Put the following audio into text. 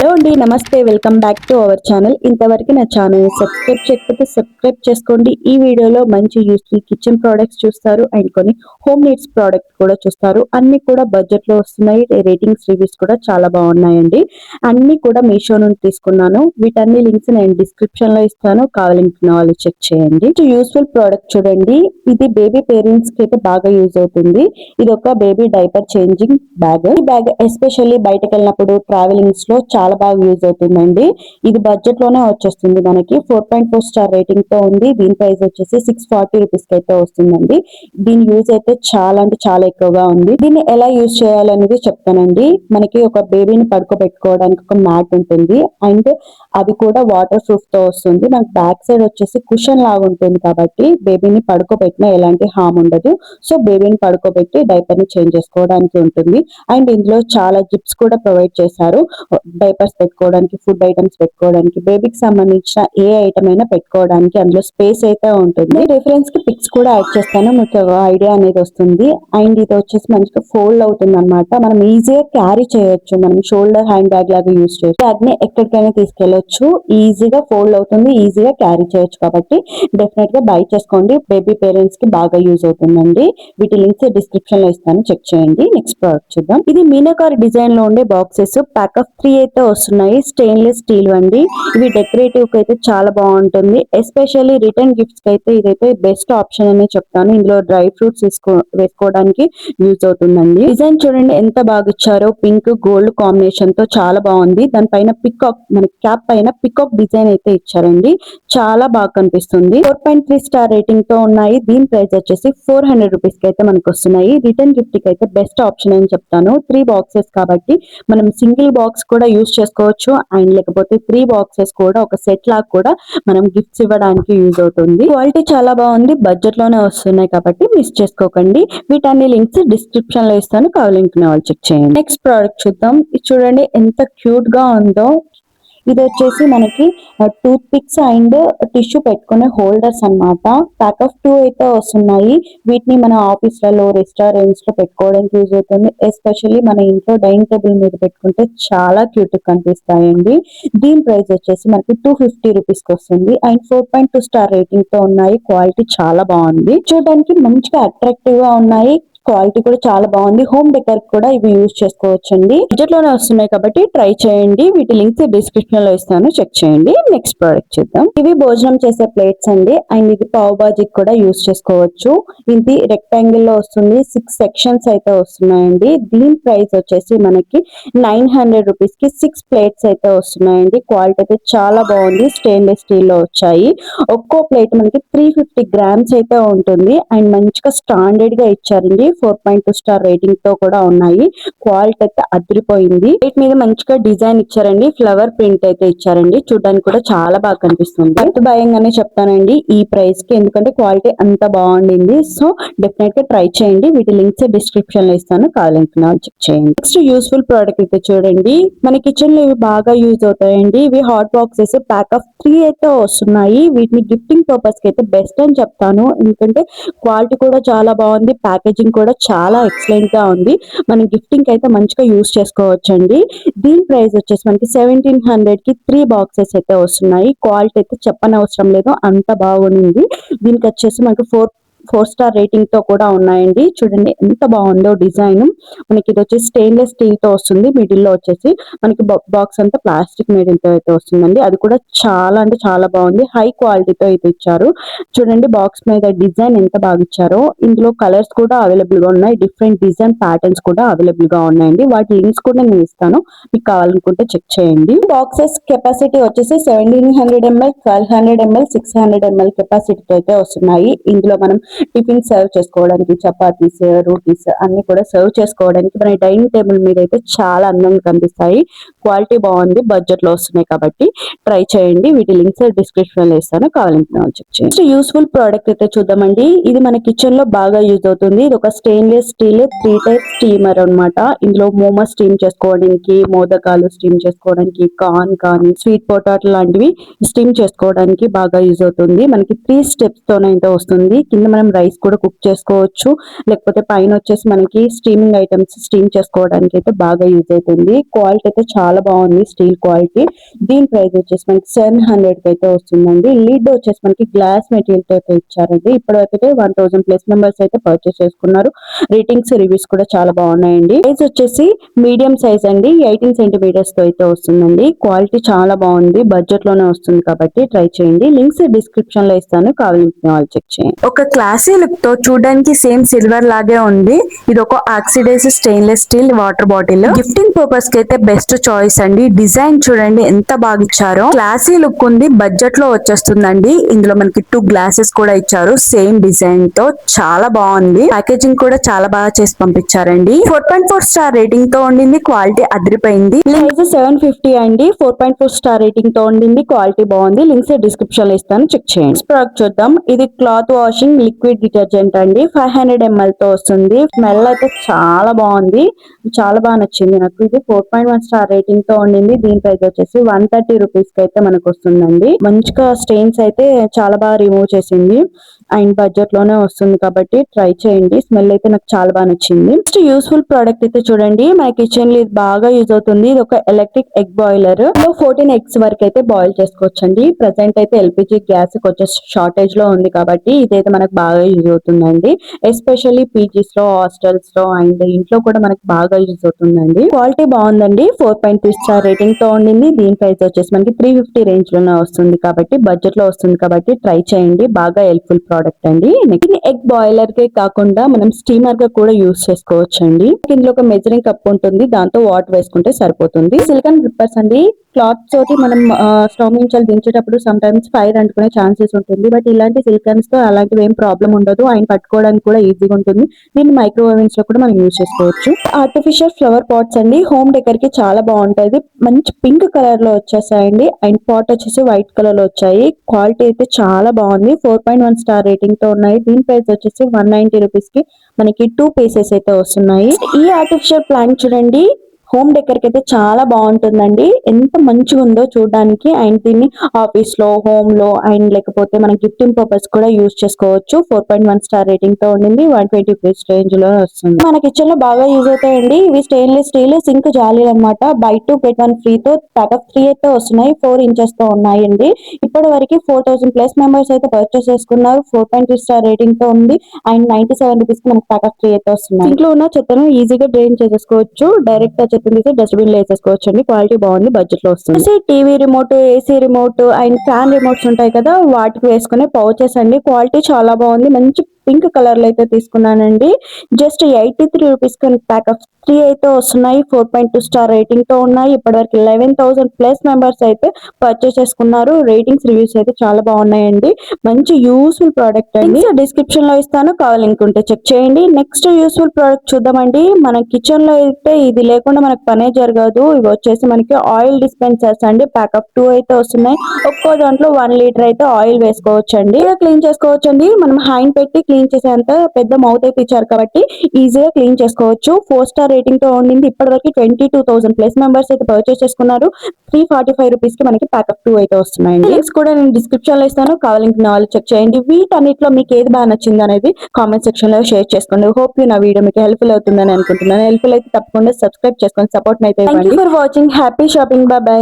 Hello అండి, నమస్తే. Welcome back to our channel. ఇంతవరకు నా ఛానల్ సబ్స్క్రైబ్ చేయకపోతే సబ్స్క్రైబ్ చేసుకోండి. ఈ వీడియోలో మంచి యూస్ఫుల్ కిచెన్ ప్రోడక్ట్స్ చూస్తారు అండ్ కొన్ని హోమ్ నీడ్స్ ప్రోడక్ట్స్ కూడా చూస్తారు. అన్ని కూడా బడ్జెట్ లో వస్తున్నాయి. రేటింగ్స్ రివ్యూస్ కూడా చాలా బాగున్నాయండి. అన్ని కూడా మీషో నుండి తీసుకున్నాను. వీటన్ని లింక్స్ నేను డిస్క్రిప్షన్ లో ఇస్తాను, కావాలనుకున్న వాళ్ళు చెక్ చేయండి. యూస్ఫుల్ ప్రోడక్ట్ చూడండి. ఇది బేబీ పేరెంట్స్ కి అయితే బాగా యూజ్ అవుతుంది. ఇది ఒక బేబీ డైపర్ చేంజింగ్ బ్యాగ్. ఈ బ్యాగ్ ఎస్పెషల్లీ బయటకు వెళ్ళినప్పుడు ట్రావెలింగ్స్ లో చాలా బాగా యూజ్ అవుతుందండి. ఇది బడ్జెట్ లోనే వచ్చేస్తుంది. మనకి 4.4 స్టార్ రేటింగ్ తో ఉంది. దీని ప్రైస్ వచ్చేసి 640 రూపీస్ కి అయితే వస్తుందండి. దీని యూజ్ అయితే చాలా అంటే చాలా ఎక్కువగా ఉంది. దీన్ని ఎలా యూజ్ చేయాలనేది చెప్తానండి. మనకి ఒక బేబీని పడుకోబెట్టుకోవడానికి ఒక మ్యాట్ ఉంటుంది అండ్ అది కూడా వాటర్ ప్రూఫ్ తో వస్తుంది. మనకి బ్యాక్ సైడ్ వచ్చేసి కుషన్ లాగా ఉంటుంది కాబట్టి బేబీని పడుకోబెట్టినా ఎలాంటి హామ్ ఉండదు. సో బేబీని పడుకోబెట్టి డైపర్ ని చేంజ్ చేసుకోవడానికి ఉంటుంది. అండ్ ఇందులో చాలా జిప్స్ కూడా ప్రొవైడ్ చేశారు. డైపర్స్ పెట్టుకోవడానికి, ఫుడ్ ఐటమ్స్ పెట్టుకోవడానికి, బేబీకి సంబంధించిన ఏ ఐటమ్ అయినా పెట్టుకోవడానికి అందులో స్పేస్ అయితే ఉంటుంది. రిఫరెన్స్ కి పిక్స్ కూడా యాడ్ చేస్తాను, మీకు ఐడియా అనేది వస్తుంది. అండ్ ఇది వచ్చేసి మంచిగా ఫోల్డ్ అవుతుంది అనమాట. మనం ఈజీగా క్యారీ చేయొచ్చు. మనం షోల్డర్ హ్యాండ్ బ్యాగ్ లాగా యూజ్ చేయొచ్చు. బ్యాగ్ ని ఎక్కడికైనా తీసుకెళ్లొచ్చు. ఈజీగా ఫోల్డ్ అవుతుంది, ఈజీగా క్యారీ చేయొచ్చు. కాబట్టి డెఫినెట్ గా బై చేసుకోండి. బేబీ పేరెంట్స్ కి బాగా యూజ్ అవుతుందండి. వీటి లింక్స్ డిస్క్రిప్షన్ లో ఇస్తాను, చెక్ చేయండి. నెక్స్ట్ ప్రోడక్ట్ చూద్దాం. ఇది మీనాకారి డిజైన్ లో ఉండే బాక్సెస్. ప్యాక్ ఆఫ్ 3 అయితే వస్తున్నాయి. స్టెయిన్లెస్ స్టీల్ అండి. ఇవి డెకరేటివ్ కి అయితే చాలా బాగుంటుంది. ఎస్పెషల్లీ రిటర్న్ గిఫ్ట్స్ కి అయితే ఇదైతే బెస్ట్ ఆప్షన్ అని చెప్తాను. ఇందులో డ్రై ఫ్రూట్స్ వేసుకోవడానికి యూజ్ అవుతుందండి. డిజైన్ చూడండి ఎంత బాగా ఇచ్చారో. పింక్ గోల్డ్ కాంబినేషన్ తో చాలా బాగుంది. దానిపైన పికాక్, మన క్యాప్ పైన పికాక్ డిజైన్ అయితే ఇచ్చారండి. చాలా బాగా కనిపిస్తుంది. 4.3 స్టార్ రేటింగ్ తో ఉన్నాయి. దీని ప్రైస్ వచ్చేసి 400 రూపీస్ కి అయితే మనకు వస్తున్నాయి. రిటర్న్ గిఫ్ట్ కి అయితే బెస్ట్ ఆప్షన్ అని చెప్తాను. 3 బాక్సెస్ కాబట్టి మనం సింగిల్ బాక్స్ కూడా యూజ్ చేసుకోవచ్చు. అండ్ లేకపోతే 3 బాక్సెస్ కూడా ఒక సెట్ లాగా కూడా మనం గిఫ్ట్స్ ఇవ్వడానికి యూజ్ అవుతుంది. క్వాలిటీ చాలా బాగుంది. బడ్జెట్ లోనే వస్తున్నాయి కాబట్టి మిస్ చేసుకోకండి. వీటన్ని లింక్స్ డిస్క్రిప్షన్ లో ఇస్తాను, కావాలనుకునే వాళ్ళు చెక్ చేయండి. నెక్స్ట్ ప్రోడక్ట్ చూద్దాం. ఇది చూడండి ఎంత క్యూట్ గా ఉందో. ఇది వచ్చేసి మనకి టూత్ పిక్స్ అండ్ టిష్యూ పెట్టుకునే హోల్డర్స్ అన్నమాట. ప్యాక్ ఆఫ్ 2 అయితే వస్తున్నాయి. వీటిని మన ఆఫీస్లలో, రెస్టారెంట్స్ లో పెట్టుకోవడానికి యూజ్ అవుతుంది. ఎస్పెషల్లీ మన ఇంట్లో డైనింగ్ టేబుల్ మీద పెట్టుకుంటే చాలా క్యూట్ కనిపిస్తాయండి. దీని ప్రైస్ వచ్చేసి మనకి 250 రూపీస్ కి వస్తుంది. అండ్ 4.2 స్టార్ రేటింగ్ తో ఉన్నాయి. క్వాలిటీ చాలా బాగుంది. చూడడానికి మంచిగా అట్రాక్టివ్ గా ఉన్నాయి. క్వాలిటీ కూడా చాలా బాగుంది. హోమ్ డెకర్ కూడా ఇవి యూజ్ చేసుకోవచ్చండి. బడ్జెట్ లోనే వస్తున్నాయి కాబట్టి ట్రై చేయండి. వీటి లింక్స్ డిస్క్రిప్షన్ లో ఇస్తాను, చెక్ చేయండి. నెక్స్ట్ ప్రోడక్ట్ చూద్దాం. ఇవి భోజనం చేసే ప్లేట్స్ అండి. అండ్ ఇది పావ్ బాజీకి కూడా యూజ్ చేసుకోవచ్చు. ఇది రెక్టాంగిల్ లో వస్తుంది. 6 సెక్షన్స్ అయితే వస్తున్నాయండి. దీని ప్రైస్ వచ్చేసి మనకి 900 రూపీస్ కి 6 ప్లేట్స్ అయితే వస్తున్నాయండి. క్వాలిటీ అయితే చాలా బాగుంది. స్టెయిన్లెస్ స్టీల్ లో వచ్చాయి. ఒక్కో ప్లేట్ మనకి 350 గ్రామ్స్ అయితే ఉంటుంది. అండ్ మంచిగా స్టాండర్డ్ గా ఇచ్చారండి. 4.2 స్టార్ రేటింగ్ తో కూడా ఉన్నాయి. క్వాలిటీ అయితే అదిరిపోయింది. ప్లేట్ మీద మంచిగా డిజైన్ ఇచ్చారండి. ఫ్లవర్ ప్రింట్ అయితే ఇచ్చారండి. చూడడానికి కూడా చాలా బాగా కనిపిస్తుంది. అంత భయంగానే చెప్తానండి ఈ ప్రైస్ కి, ఎందుకంటే క్వాలిటీ అంత బాగుండింది. సో డెఫినెట్ గా ట్రై చేయండి. వీటి లింక్స్ డిస్క్రిప్షన్ లో ఇస్తాను, కావాలనుకున్న వాళ్ళు చెక్ చేయండి. నెక్స్ట్ యూస్ఫుల్ ప్రోడక్ట్ అయితే చూడండి. మన కిచెన్ లో ఇవి బాగా యూజ్ అవుతాయండి. ఇవి హాట్ బాక్సెస్. ప్యాక్ ఆఫ్ 3 అయితే వస్తున్నాయి. వీటిని గిఫ్టింగ్ పర్పస్ కి అయితే బెస్ట్ అని చెప్తాను. ఎందుకంటే క్వాలిటీ కూడా చాలా బాగుంది. ప్యాకేజింగ్ కూడా చాలా ఎక్సలెంట్ గా ఉంది. మనం గిఫ్టింగ్ కి అయితే మంచిగా యూజ్ చేసుకోవచ్చండి. దీని ప్రైస్ వచ్చేసి మనకి 1700 కి 3 బాక్సెస్ అయితే వస్తున్నాయి. క్వాలిటీ అయితే చెప్పనవసరం లేదు, అంత బాగుంది. దీనికి వచ్చేసి మనకి 4 స్టార్ రేటింగ్ తో కూడా ఉన్నాయండి. చూడండి ఎంత బాగుందో డిజైన్. మనకి ఇది వచ్చేసి స్టెయిన్లెస్ స్టీల్ తో వస్తుంది. మిడిల్ లో వచ్చేసి మనకి బాక్స్ అంతా ప్లాస్టిక్ మీడియం తో అయితే వస్తుందండి. అది కూడా చాలా అంటే చాలా బాగుంది. హై క్వాలిటీతో అయితే ఇచ్చారు. చూడండి బాక్స్ మీద డిజైన్ ఎంత బాగా ఇచ్చారో. ఇందులో కలర్స్ కూడా అవైలబుల్ గా ఉన్నాయి. డిఫరెంట్ డిజైన్ ప్యాటర్న్స్ కూడా అవైలబుల్ గా ఉన్నాయండి. వాటి లింక్స్ కూడా నేను ఇస్తాను, మీకు కావాలనుకుంటే చెక్ చేయండి. బాక్సెస్ కెపాసిటీ వచ్చేసి 1700 ml, 1200 ml, 600 ml కెపాసిటీతో అయితే వస్తున్నాయి. ఇందులో మనం టిఫిన్ సర్వ్ చేసుకోవడానికి, చపాతీస్, రోటీస్ అన్ని కూడా సర్వ్ చేసుకోవడానికి మన డైనింగ్ టేబుల్ మీద అయితే చాలా అందంగా కనిపిస్తాయి. క్వాలిటీ బాగుంది. బడ్జెట్ లో వస్తున్నాయి కాబట్టి ట్రై చేయండి. వీటి లింక్స్ డిస్క్రిప్షన్ లో ఇస్తాను, కావాలనుకున్న చెక్ చేయండి. యూస్ఫుల్ ప్రోడక్ట్ అయితే చూద్దామండి. ఇది మన కిచెన్ లో బాగా యూజ్ అవుతుంది. ఇది ఒక స్టెయిన్లెస్ స్టీల్ 3 టైప్ స్టీమర్ అన్నమాట. ఇందులో మోమో స్టీమ్ చేసుకోవడానికి, మోదకాలు స్టీమ్ చేసుకోవడానికి, కార్న్ కానీ స్వీట్ పొటాటో లాంటివి స్టీమ్ చేసుకోవడానికి బాగా యూజ్ అవుతుంది. మనకి 3 స్టెప్స్ తోనైతే వస్తుంది. కింద మన మనం రైస్ కూడా కుక్ చేసుకోవచ్చు, లేకపోతే పైన వచ్చేసి మనకి స్టీమింగ్ ఐటమ్స్ స్టీమ్ చేసుకోవడానికి అయితే బాగా యూజ్ అవుతుంది. క్వాలిటీ అయితే చాలా బాగుంది, స్టీల్ క్వాలిటీ. దీని ప్రైస్ వచ్చేసి మనకి 700 కి అయితే వస్తుందండి. లిడ్ వచ్చేసి మనకి గ్లాస్ మెటీరియల్ తో అయితే ఇచ్చారండి. ఇప్పటివరకైతే 1000 ప్లస్ మెంబర్స్ అయితే పర్చేస్ చేసుకున్నారు. రేటింగ్స్ రివ్యూస్ కూడా చాలా బాగున్నాయండి. సైజ్ వచ్చేసి మీడియం సైజ్ అండి, 18 సెంటీమీటర్స్ తో అయితే వస్తుందండి. క్వాలిటీ చాలా బాగుంది, బడ్జెట్ లోనే వస్తుంది కాబట్టి ట్రై చేయండి. లింక్స్ డిస్క్రిప్షన్ లో ఇస్తాను, కావాలంటే వాళ్ళు చెక్ చేయండి. ఒక క్లాసీ లుక్ తో చూడడానికి సేమ్ సిల్వర్ లాగే ఉంది. ఇది ఒక oxidise stainless steel water bottle. Gifting purpose కి అయితే బెస్ట్ చాయిస్ అండి. డిజైన్ చూడండి ఎంత బాగా ఇచ్చారో, క్లాసీ లుక్ ఉంది, బడ్జెట్ లో వచ్చేస్తుందండి. ఇందులో మనకి 2 గ్లాసెస్ కూడా ఇచ్చారు సేమ్ డిజైన్ తో, చాలా బాగుంది. ప్యాకేజింగ్ కూడా చాలా బాగా చేసి పంపించారండి. 4.4 స్టార్ రేటింగ్ తో ఉండింది, క్వాలిటీ అదిరిపోయింది. ప్రైస్ 750 అండి. 4.4 స్టార్ రేటింగ్ తో ఉండింది, క్వాలిటీ బాగుంది. లింక్స్ డిస్క్రిప్షన్ లో ఇస్తాను, చెక్ చేయండి. ప్రోడక్ట్ చూద్దాం. ఇది క్లాత్ వాషింగ్ లిక్విడ్ డిటర్జెంట్ అండి. 500 ml తో వస్తుంది. స్మెల్ అయితే చాలా బాగుంది, చాలా బాగా నచ్చింది నాకు. ఇది 4.1 స్టార్ రేటింగ్ తో ఉండింది. దీని ప్రైస్ వచ్చేసి 130 రూపీస్ కి అయితే మనకు వస్తుందండి. మంచిగా స్టెయిన్స్ అయితే చాలా బాగా రిమూవ్ చేసింది అండ్ బడ్జెట్ లోనే వస్తుంది కాబట్టి ట్రై చేయండి. స్మెల్ అయితే నాకు చాలా బాగా నచ్చింది. నెక్స్ట్ యూస్ఫుల్ ప్రోడక్ట్ అయితే చూడండి, మన కిచెన్ లో ఇది బాగా యూజ్ అవుతుంది. ఇది ఒక ఎలక్ట్రిక్ ఎగ్ బాయిలర్. 14 ఎగ్స్ వరకు అయితే బాయిల్ చేసుకోవచ్చండి. ప్రెసెంట్ అయితే ఎల్పిజి గ్యాస్ కొంచెం షార్టేజ్ లో ఉంది కాబట్టి ఇదైతే మనకు బాగా యూజ్ అవుతుందండి. ఎస్పెషల్లీ పీజీస్ లో, హాస్టల్స్ లో అండ్ ఇంట్లో కూడా మనకి బాగా యూజ్ అవుతుందండి. క్వాలిటీ బాగుందండి. 4.2 స్టార్ రేటింగ్ తో ఉండింది. దీని ప్రైస్ వచ్చేసి మనకి 350 రేంజ్ లోనే వస్తుంది కాబట్టి బడ్జెట్ లో వస్తుంది కాబట్టి ట్రై చేయండి. బాగా హెల్ప్ఫుల్ ప్రోడక్ట్ అండి. నెక్స్ట్ ఎగ్ బాయిలర్ కే కాకుండా మనం స్టీమర్ గా కూడా యూజ్ చేసుకోవచ్చు అండి. ఇందులో ఒక మెజరింగ్ కప్ ఉంటుంది, దాంతో వాటర్ వేసుకుంటే సరిపోతుంది. సిలికాన్ గ్రిప్పర్స్ అండి. క్లాత్ తోటి మనం స్టవ్ నుంచి దించేటప్పుడు సమ్ టైమ్స్ ఫైర్ అంటుకునే ఛాన్సెస్ ఉంటుంది. బట్ ఇలాంటి సిలికాన్స్ తో అలాంటివి ఏం ప్రాబ్లం ఉండదు. ఆయన పట్టుకోవడానికి కూడా ఈజీగా ఉంటుంది. దీన్ని మైక్రో ఓవెన్స్ లో కూడా మనం యూజ్ చేసుకోవచ్చు. ఆర్టిఫిషియల్ ఫ్లవర్ పాట్స్ అండి. హోమ్ డెకర్ కి చాలా బాగుంటాయి. మంచి పింక్ కలర్ లో వచ్చేసాయండి అండ్ పాట్ వచ్చేసి వైట్ కలర్ లో వచ్చాయి. క్వాలిటీ అయితే చాలా బాగుంది. 4.1 స్టార్ రేటింగ్ తో ఉన్నాయి. దీని ప్రైస్ వచ్చేసి 190 రూపీస్ కి మనకి 2 పీసెస్ అయితే వస్తున్నాయి. ఈ ఆర్టిఫిషియల్ ప్లాంట్ చూడండి, హోమ్ డెకర్ కి అయితే చాలా బాగుంటుందండి. ఎంత మంచిగా ఉందో చూడడానికి. అండ్ దీన్ని ఆఫీస్ లో, హోమ్ లో అండ్ లేకపోతే మన గిఫ్టింగ్ పర్పస్ కూడా యూజ్ చేసుకోవచ్చు. 4.1 స్టార్ రేటింగ్ తో ఉండింది. 120 రూపీస్ రేంజ్ లో వస్తుంది. మన కిచెన్ లో బాగా యూజ్ అవుతాయండి. ఇవి స్టెయిన్లెస్ స్టీల్ సింక్ జాలీలు అనమాట. బై 2 get 1 ఫ్రీ తో ప్యాక్ ఆఫ్ 3 అయితే వస్తున్నాయి. 4 ఇంచెస్ తో ఉన్నాయండి. ఇప్పటి వరకు 4000 ప్లస్ మెంబర్స్ అయితే పర్చేస్ చేసుకున్నారు. 4.2 స్టార్ రేటింగ్ తో ఉంది అండ్ 97 రూపీస్ కి మనకి ప్యాక్ ఆఫ్ 3 అయితే వస్తున్నాయి. ఇంట్లో ఉన్న చెత్తను ఈజీగా డ్రైన్ చేసేసుకోవచ్చు. డైరెక్ట్ గా చెత్త తీసి డస్ట్బిన్ లో వేసేసుకోవచ్చు అండి. క్వాలిటీ బాగుంది, బడ్జెట్ లో వస్తుంది. TV remote, AC remote and fan remotes ఉంటాయి కదా, వాటికి వేసుకునే పౌచెస్ అండి. క్వాలిటీ చాలా బాగుంది. మంచి పింక్ కలర్ లో అయితే తీసుకున్నానండి. జస్ట్ 83 రూపీస్ కి ప్యాక్ ఆఫ్ 3 అయితే వస్తున్నాయి. 4.2 స్టార్ రేటింగ్ తో ఉన్నాయి. ఇప్పటివరకు 11,000 ప్లస్ మెంబర్స్ అయితే పర్చేస్ చేసుకున్నారు. రేటింగ్స్ రివ్యూస్ అయితే చాలా బాగున్నాయండి. మంచి యూస్ఫుల్ ప్రోడక్ట్ అండి. డిస్క్రిప్షన్ లో ఇస్తాను, కావాలనుకుంటే చెక్ చేయండి. నెక్స్ట్ యూస్ఫుల్ ప్రోడక్ట్ చూద్దామండి. మన కిచెన్ లో అయితే ఇది లేకుండా మనకు పనే జరగదు. ఇవి వచ్చేసి మనకి ఆయిల్ డిస్పెన్సర్స్ అండి. ప్యాక్ ఆఫ్ 2 అయితే వస్తున్నాయి. ఒక్కో దాంట్లో 1 లీటర్ అయితే ఆయిల్ వేసుకోవచ్చు అండి. క్లీన్ చేసుకోవచ్చు అండి. మనం హ్యాండ్ పెట్టి క్లీన్ చేసేంత పెద్ద మౌత్ అయితే ఇచ్చారు కాబట్టి ఈజీగా క్లీన్ చేసుకోవచ్చు. 4 స్టార్ రేటింగ్ తో ఉండింది. ఇప్పటివరకు 22,000 ప్లస్ మెంబర్స్ అయితే పర్చేస్ చేసుకున్నారు. 345 రూపీస్ కి మనకి ప్యాక్ ఆఫ్ 2 అయితే వస్తున్నాయి. లింక్స్ కూడా నేను డిస్క్రిప్షన్ లో ఇస్తాను, కావాలనుకున్న వాళ్ళు చెక్ చేయండి. వీటన్నిటిలో మీకు ఏది బాగా నచ్చింది అనేది కామెంట్ సెక్షన్ లో షేర్ చేసుకోండి. హోప్ నా వీడియో మీకు హెల్ప్ఫుల్ అవుతుందని అనుకుంటున్నాను. హెల్ప్ఫుల్ అయితే తప్పకుండా సబ్స్క్రైబ్ చేసుకొని సపోర్ట్ అయితే ఇవ్వండి. Thank you for watching. Happy shopping. By by.